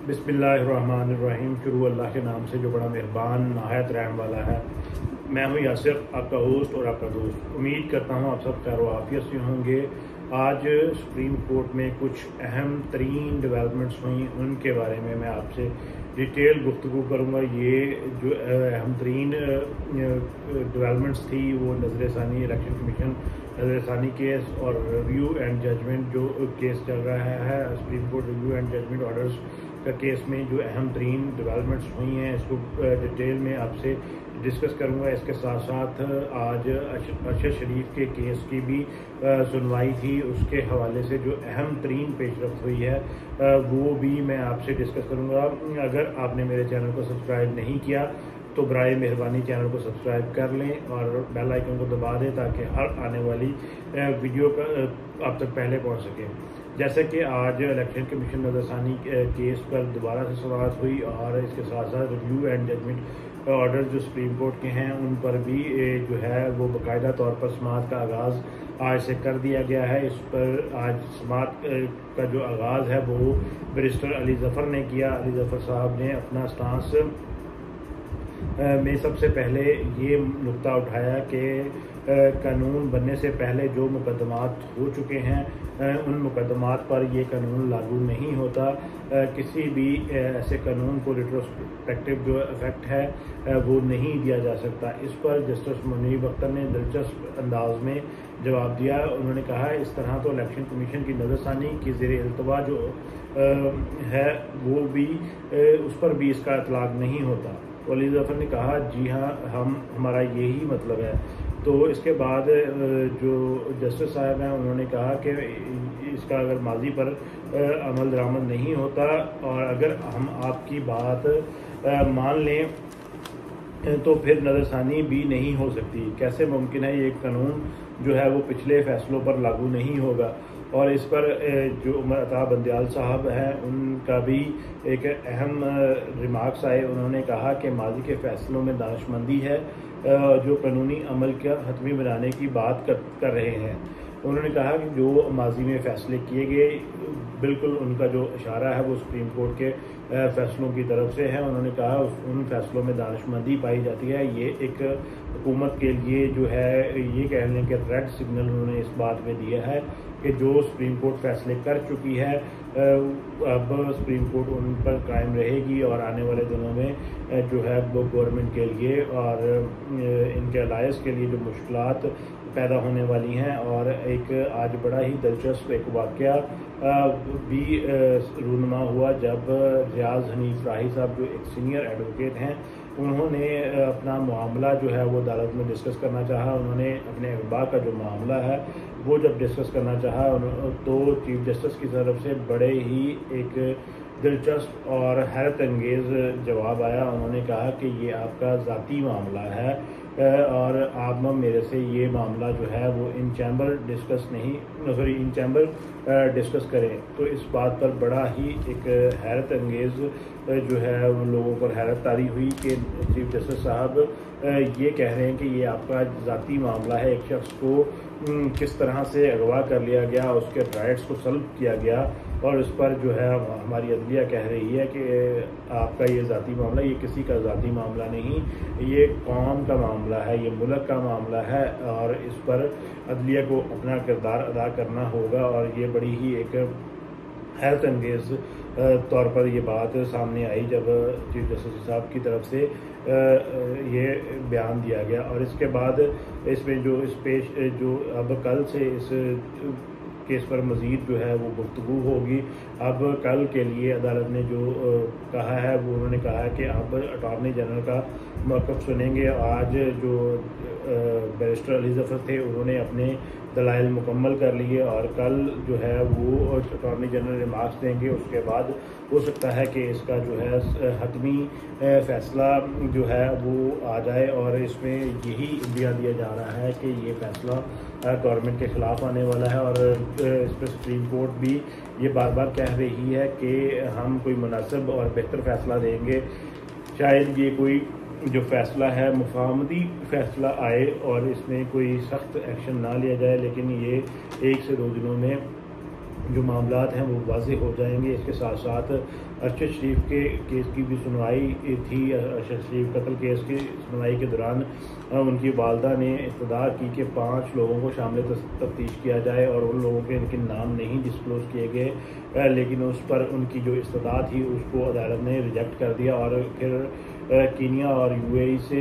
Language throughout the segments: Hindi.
बिस्मिल्लाहिर्रहमानिर्रहीम। शुरू अल्लाह के नाम से जो बड़ा मेहरबान नहायत रहम वाला है। मैं हूँ यासिर, आपका होस्ट और आपका दोस्त। उम्मीद करता हूँ आप सब खैर आफियत से होंगे। आज सुप्रीम कोर्ट में कुछ अहम तरीन डेवलपमेंट्स हुई, उनके बारे में मैं आपसे डिटेल गुफ्तगू करूँगा। ये जो अहम तरीन डेवलपमेंट्स थी वो नज़र षानी इलेक्शन कमीशन नज़र षानी केस और रिव्यू एंड जजमेंट जो केस चल रहा है, supreme court review and judgement orders का केस में जो अहम तरीन डेवलपमेंट्स हुई हैं, इसको डिटेल में आपसे डिस्कस करूंगा। इसके साथ साथ आज अरशद शरीफ के केस की भी सुनवाई थी, उसके हवाले से जो अहम तरीन पेशरफ्त हुई है वो भी मैं आपसे डिस्कस करूंगा। अगर आपने मेरे चैनल को सब्सक्राइब नहीं किया तो बराए मेहरबानी चैनल को सब्सक्राइब कर लें और बेल आइकन को दबा दें ताकि हर आने वाली वीडियो का आप तक पहले पहुंच सके। जैसे कि आज इलेक्शन कमीशन नज़र षानी केस पर दोबारा से समाअत हुई और इसके साथ साथ रिव्यू एंड जजमेंट ऑर्डर जो सुप्रीम कोर्ट के हैं उन पर भी जो है वो बाकायदा तौर पर समाअत का आगाज़ आज से कर दिया गया है। इस पर आज समाअत का जो आगाज़ है वो बैरिस्टर अली ज़फ़र ने किया। अली ज़फ़र साहब ने अपना स्टांस में सबसे पहले ये नुक्ता उठाया कि कानून बनने से पहले जो मुकदमात हो चुके हैं उन मुकदमात पर ये कानून लागू नहीं होता। किसी भी ऐसे कानून को रिट्रोस्पेक्टिव जो इफेक्ट है वो नहीं दिया जा सकता। इस पर जस्टिस मुनीब अख्तर ने दिलचस्प अंदाज में जवाब दिया। उन्होंने कहा इस तरह तो इलेक्शन कमीशन की नज़र षानी की ज़ेर इल्तवा जो है वो भी उस पर भी इसका इतलाक नहीं होता। अली ज़फ़र ने कहा जी हाँ, हमारा यही मतलब है। तो इसके बाद जो जस्टिस साहब हैं उन्होंने कहा कि इसका अगर माजी पर अमल दरामद नहीं होता और अगर हम आपकी बात मान लें तो फिर नज़र षानी भी नहीं हो सकती। कैसे मुमकिन है ये कानून जो है वो पिछले फैसलों पर लागू नहीं होगा। और इस पर जो उमर अता बंदयाल साहब हैं उनका भी एक अहम रिमार्क्स आए। उन्होंने कहा कि माजी के फैसलों में दानिशमंदी है जो कानूनी अमल का हतमी बनाने की बात कर रहे हैं। उन्होंने कहा कि जो माजी में फ़ैसले किए गए बिल्कुल उनका जो इशारा है वो सुप्रीम कोर्ट के फ़ैसलों की तरफ से है। उन्होंने कहा उन फैसलों में दानिशमंदी पाई जाती है। ये एक हुकूमत के लिए जो है ये कह लें कि रेड सिग्नल उन्होंने इस बात में दिया है कि जो सुप्रीम कोर्ट फैसले कर चुकी है अब सुप्रीम कोर्ट उन पर कायम रहेगी और आने वाले दिनों में जो है वो गवर्नमेंट के लिए और इनके अलायंस के लिए जो मुश्किलात पैदा होने वाली हैं। और एक आज बड़ा ही दिलचस्प एक वाक़या भी रूनुमा हुआ जब रियाज हनीफ राही साहब जो एक सीनियर एडवोकेट हैं उन्होंने अपना मामला जो है वो अदालत में डिस्कस करना चाहा। उन्होंने अपने अहबा का जो मामला है वो जब डिस्कस करना चाहा तो चीफ जस्टिस की तरफ से बड़े ही एक दिलचस्प और हैरत अंगेज़ जवाब आया। उन्होंने कहा कि ये आपका ज़ाती मामला है और आप मेरे से ये मामला जो है वो इन चैम्बर डिस्कस करें। तो इस बात पर बड़ा ही एक हैरत अंगेज़ जो है उन लोगों पर हैरत तारी हुई कि चीफ जस्टिस साहब ये कह रहे हैं कि ये आपका ज़ाती मामला है। एक शख्स को किस तरह से अगवा कर लिया गया, उसके राइट्स को सल्ब किया गया और इस पर जो है हमारी अदलिया कह रही है कि आपका ये ज़ाती मामला, ये किसी का ज़ाती मामला नहीं, ये कौम का मामला है, ये मुल्क का मामला है और इस पर अदलिया को अपना किरदार अदा करना होगा। और ये बड़ी ही एक हैरत अंगेज़ तौर पर ये बात सामने आई जब चीफ जस्टिस साहब की तरफ से ये बयान दिया गया। और इसके बाद इसमें जो जो अब कल से इस केस पर मज़ीद जो है वो गुफ्तगू होगी। अब कल के लिए अदालत ने जो कहा है वो उन्होंने कहा है कि अब अटॉर्नी जनरल का मौक़िफ़ सुनेंगे। आज जो बैरिस्टर अली ज़फ़र थे उन्होंने अपने दलाइल मुकम्मल कर लिए और कल जो है वो अटॉर्नी जनरल रिमार्क्स देंगे। उसके बाद हो सकता है कि इसका जो है हतमी फ़ैसला जो है वो आ जाए और इसमें यही इंदिया दिया जा रहा है कि ये फ़ैसला गवर्नमेंट के ख़िलाफ़ आने वाला है। और इस पर सुप्रीम कोर्ट भी ये बार बार कह रही है कि हम कोई मुनासिब और बेहतर फ़ैसला देंगे। शायद ये कोई जो फ़ैसला है मुफाहमती फ़ैसला आए और इसमें कोई सख्त एक्शन ना लिया जाए, लेकिन ये 1 से 2 दिनों में जो मामलात हैं वो वाज़ेह हो जाएंगे। इसके साथ साथ अरशद शरीफ के केस की भी सुनवाई थी। अरशद शरीफ कत्ल केस की सुनवाई के दौरान उनकी वालदा ने इस्तदा की कि 5 लोगों को शामिल तफ्तीश किया जाए और उन लोगों के इनके नाम नहीं डिस्क्लोज़ किए गए, लेकिन उस पर उनकी जो इस्तदा थी उसको अदालत ने रिजेक्ट कर दिया। और फिर कीनिया और यूएई से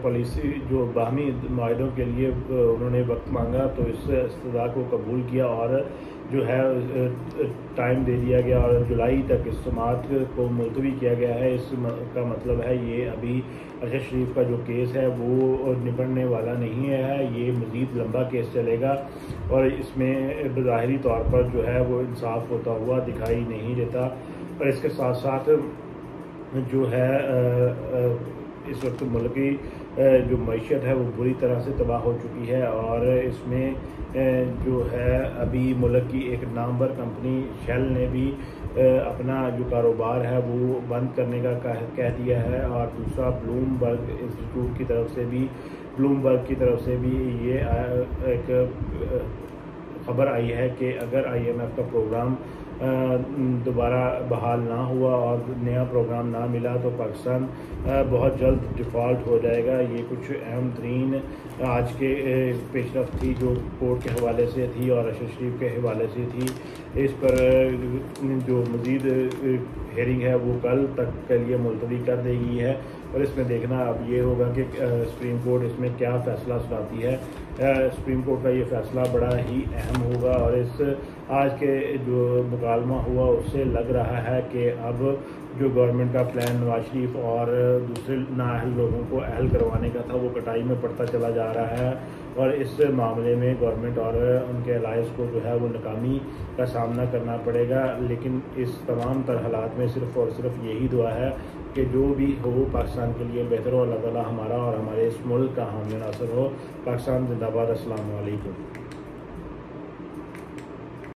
पॉलिसी जो बाहमी माहिदों के लिए उन्होंने वक्त मांगा, तो इस इस्तदा को कबूल किया और जो है टाइम दे दिया गया और जुलाई तक इस समाअत को मुलतवी किया गया है। इसका मतलब है ये अभी अरशद शरीफ का जो केस है वो निपटने वाला नहीं है, ये मज़ीद लंबा केस चलेगा और इसमें बज़ाहिरी तौर पर जो है वो इंसाफ होता हुआ दिखाई नहीं देता। और इसके साथ साथ जो है इस वक्त मुल्क की जो मईशत है वो बुरी तरह से तबाह हो चुकी है और इसमें जो है अभी मुल्क की एक नामवर कंपनी शेल ने भी अपना जो कारोबार है वो बंद करने का कह दिया है। और दूसरा ब्लूमबर्ग इंस्टीट्यूट की तरफ से भी ये एक खबर आई है कि अगर IMF का प्रोग्राम दोबारा बहाल ना हुआ और नया प्रोग्राम ना मिला तो पाकिस्तान बहुत जल्द डिफ़ॉल्ट हो जाएगा। ये कुछ अहम तरीन आज के पेशरफ्त थी जो कोर्ट के हवाले से थी और अरशद शरीफ के हवाले से थी। इस पर जो मज़ीद हेयरिंग है वो कल तक के लिए मुलतवी कर देगी है और इसमें देखना अब ये होगा कि सुप्रीम कोर्ट इसमें क्या फ़ैसला सुनाती है। सुप्रीम कोर्ट का ये फ़ैसला बड़ा ही अहम होगा और इस आज के जो मुकालमा हुआ उससे लग रहा है कि अब जो गवर्नमेंट का प्लान नवाज शरीफ और दूसरे नाअहल लोगों को अहल करवाने का था वो कटाई में पड़ता चला जा रहा है और इस मामले में गवर्नमेंट और उनके अलायंस को जो है वो नाकामी का सामना करना पड़ेगा। लेकिन इस तमाम तर हालात में सिर्फ़ और सिर्फ यही दुआ है कि जो भी हो पाकिस्तान के लिए बेहतर हो। अल्लाह ताला हमारा और हमारे इस मुल्क का हामी नासर हो। पाकिस्तान जिंदाबाद। अस्सलाम वालेकुम।